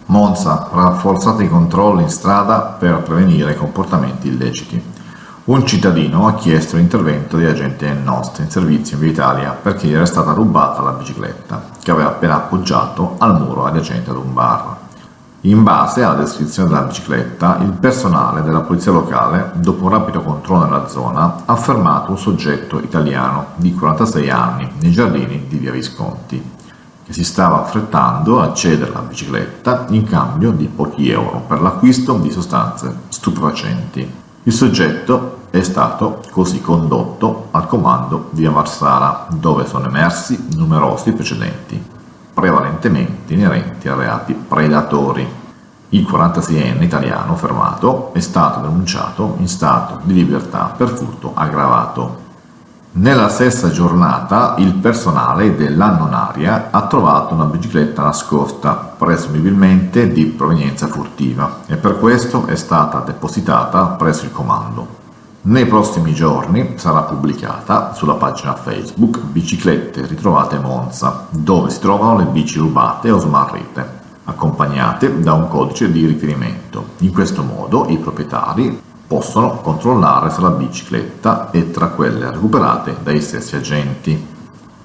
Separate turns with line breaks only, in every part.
Monza, rafforzati i controlli in strada per prevenire comportamenti illeciti. Un cittadino ha chiesto l'intervento di agenti NOST in servizio in Via Italia perché gli era stata rubata la bicicletta che aveva appena appoggiato al muro adiacente ad un bar. In base alla descrizione della bicicletta, il personale della polizia locale, dopo un rapido controllo nella zona, ha fermato un soggetto italiano di 46 anni nei giardini di Via Visconti, che si stava affrettando a cedere la bicicletta in cambio di pochi euro per l'acquisto di sostanze stupefacenti. Il soggetto è stato così condotto al comando di Via Marsala, dove sono emersi numerosi precedenti, prevalentemente inerenti a reati predatori. Il 46enne italiano fermato è stato denunciato in stato di libertà per furto aggravato. Nella stessa giornata il personale della Nonaria ha trovato una bicicletta nascosta, presumibilmente di provenienza furtiva, e per questo è stata depositata presso il comando. Nei prossimi giorni sarà pubblicata sulla pagina Facebook Biciclette ritrovate Monza, dove si trovano le bici rubate o smarrite, accompagnate da un codice di riferimento. In questo modo i proprietari possono controllare se la bicicletta è tra quelle recuperate dai stessi agenti.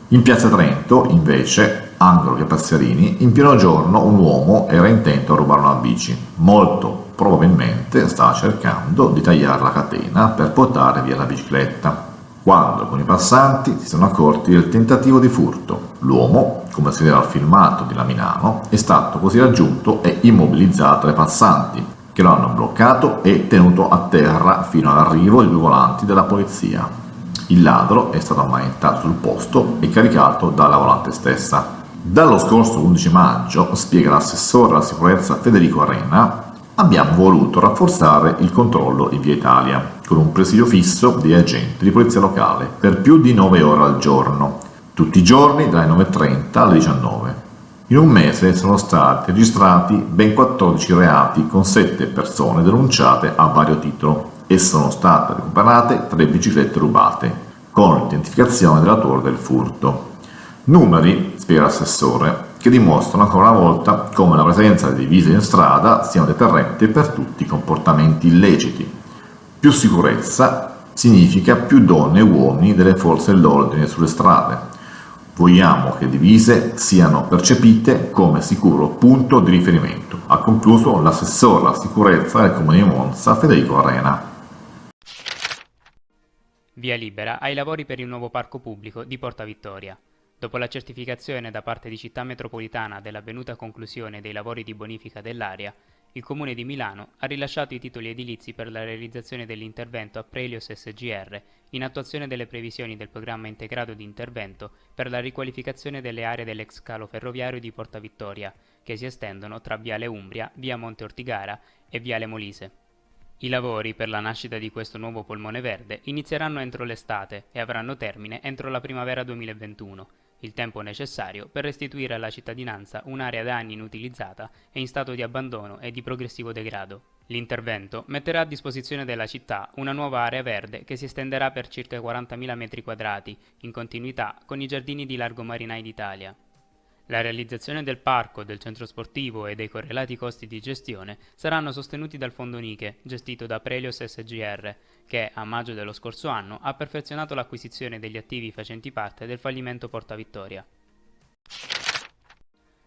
In piazza Trento, invece, angolo via Passerini, in pieno giorno un uomo era intento a rubare una bici. Molto probabilmente stava cercando di tagliare la catena per portare via la bicicletta, quando alcuni passanti si sono accorti del tentativo di furto. L'uomo, come si vede dal filmato di Laminano, è stato così raggiunto e immobilizzato dai passanti, che lo hanno bloccato e tenuto a terra fino all'arrivo di due volanti della polizia. Il ladro è stato ammanettato sul posto e caricato dalla volante stessa. Dallo scorso 11 maggio, spiega l'assessore alla sicurezza Federico Arena, abbiamo voluto rafforzare il controllo in Via Italia, con un presidio fisso di agenti di polizia locale per più di 9 ore al giorno, tutti i giorni dalle 9:30 alle 19. In un mese sono stati registrati ben 14 reati con 7 persone denunciate a vario titolo e sono state recuperate 3 biciclette rubate, con l'identificazione dell'autore del furto. Numeri, spiega l'assessore, che dimostrano ancora una volta come la presenza delle divise in strada sia un deterrente per tutti i comportamenti illeciti. Più sicurezza significa più donne e uomini delle forze dell'ordine sulle strade. Vogliamo che le divise siano percepite come sicuro punto di riferimento, ha concluso l'assessore alla sicurezza del Comune di Monza Federico Arena.
Via libera ai lavori per il nuovo parco pubblico di Porta Vittoria. Dopo la certificazione da parte di Città Metropolitana dell'avvenuta conclusione dei lavori di bonifica dell'area, il Comune di Milano ha rilasciato i titoli edilizi per la realizzazione dell'intervento a Prelios SGR in attuazione delle previsioni del programma integrato di intervento per la riqualificazione delle aree dell'ex scalo ferroviario di Porta Vittoria, che si estendono tra Viale Umbria, Via Monte Ortigara e Viale Molise. I lavori per la nascita di questo nuovo polmone verde inizieranno entro l'estate e avranno termine entro la primavera 2021, il tempo necessario per restituire alla cittadinanza un'area da anni inutilizzata e in stato di abbandono e di progressivo degrado. L'intervento metterà a disposizione della città una nuova area verde che si estenderà per circa 40.000 m2, in continuità con i giardini di Largo Marinai d'Italia. La realizzazione del parco, del centro sportivo e dei correlati costi di gestione saranno sostenuti dal Fondo Niche, gestito da Prelios SGR, che a maggio dello scorso anno ha perfezionato l'acquisizione degli attivi facenti parte del fallimento Porta Vittoria.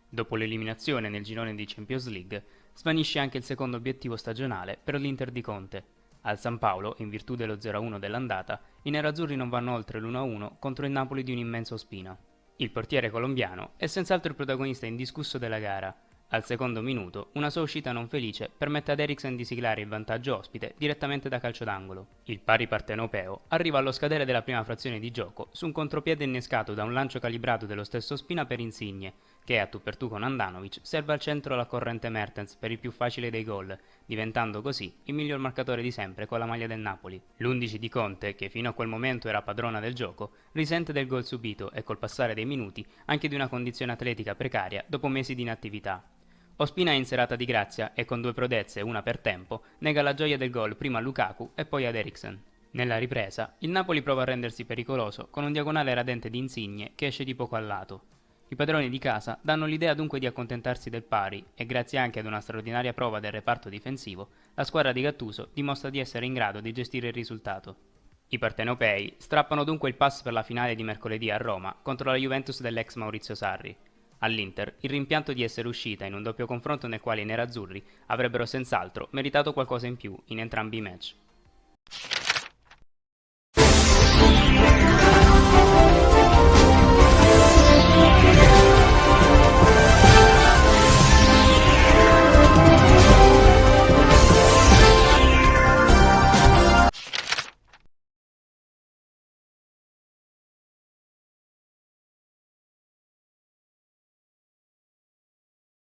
Dopo l'eliminazione nel girone di Champions League, svanisce anche il secondo obiettivo stagionale per l'Inter di Conte. Al San Paolo, in virtù dello 0-1 dell'andata, i nerazzurri non vanno oltre l'1-1 contro il Napoli di un immenso Ospina. Il portiere colombiano è senz'altro il protagonista indiscusso della gara. Al secondo minuto, una sua uscita non felice permette ad Eriksen di siglare il vantaggio ospite direttamente da calcio d'angolo. Il pari partenopeo arriva allo scadere della prima frazione di gioco su un contropiede innescato da un lancio calibrato dello stesso Ospina per Insigne, che a tu per tu con Handanovic serve al centro la corrente Mertens per il più facile dei gol, diventando così il miglior marcatore di sempre con la maglia del Napoli. L'11 di Conte, che fino a quel momento era padrona del gioco, risente del gol subito e col passare dei minuti anche di una condizione atletica precaria dopo mesi di inattività. Ospina è in serata di grazia e con 2 prodezze, una per tempo, nega la gioia del gol prima a Lukaku e poi ad Eriksen. Nella ripresa, il Napoli prova a rendersi pericoloso con un diagonale radente di Insigne che esce di poco a lato. I padroni di casa danno l'idea dunque di accontentarsi del pari e grazie anche ad una straordinaria prova del reparto difensivo, la squadra di Gattuso dimostra di essere in grado di gestire il risultato. I partenopei strappano dunque il pass per la finale di mercoledì a Roma contro la Juventus dell'ex Maurizio Sarri. All'Inter il rimpianto di essere uscita in un doppio confronto nel quale i nerazzurri avrebbero senz'altro meritato qualcosa in più in entrambi i match.